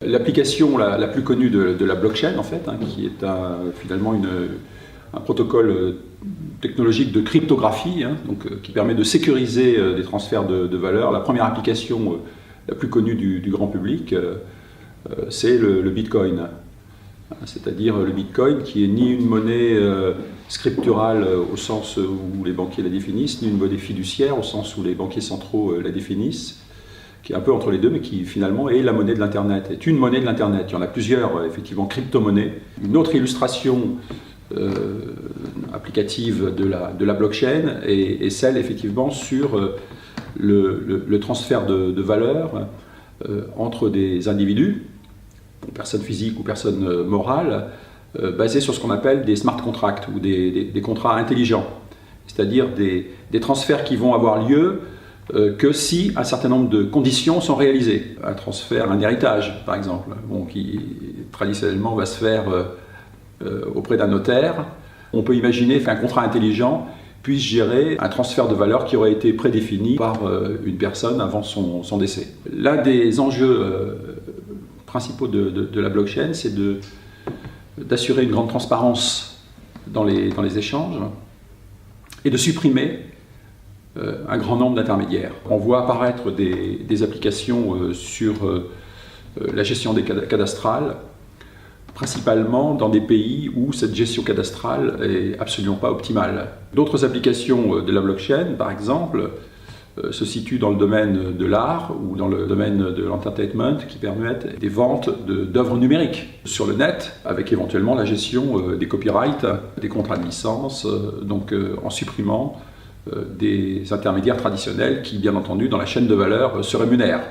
L'application la plus connue de la blockchain, en fait, qui est finalement un protocole technologique de cryptographie, qui permet de sécuriser des transferts de valeur. La première application la plus connue du grand public, c'est le Bitcoin. C'est-à-dire le Bitcoin qui est ni une monnaie scripturale au sens où les banquiers la définissent, ni une monnaie fiduciaire au sens où les banquiers centraux la définissent, qui est un peu entre les deux, mais qui finalement est la monnaie de l'Internet, est une monnaie de l'Internet. Il y en a plusieurs, effectivement, crypto-monnaies. Une autre illustration applicative de la blockchain est celle, effectivement, sur le transfert de valeur entre des individus, personnes physiques ou personnes morales, basés sur ce qu'on appelle des smart contracts ou des contrats intelligents, c'est-à-dire des transferts qui vont avoir lieu que si un certain nombre de conditions sont réalisées. Un transfert, un héritage par exemple, qui traditionnellement va se faire auprès d'un notaire. On peut imaginer qu'un contrat intelligent puisse gérer un transfert de valeur qui aurait été prédéfini par une personne avant son décès. L'un des enjeux principaux de la blockchain, c'est d'assurer une grande transparence dans les échanges et de supprimer un grand nombre d'intermédiaires. On voit apparaître des applications sur la gestion des cadastrales, principalement dans des pays où cette gestion cadastrale est absolument pas optimale. D'autres applications de la blockchain, par exemple, se situent dans le domaine de l'art ou dans le domaine de l'entertainment, qui permettent des ventes d'œuvres numériques sur le net, avec éventuellement la gestion des copyrights, des contrats de licence, en supprimant des intermédiaires traditionnels qui, bien entendu, dans la chaîne de valeur, se rémunèrent.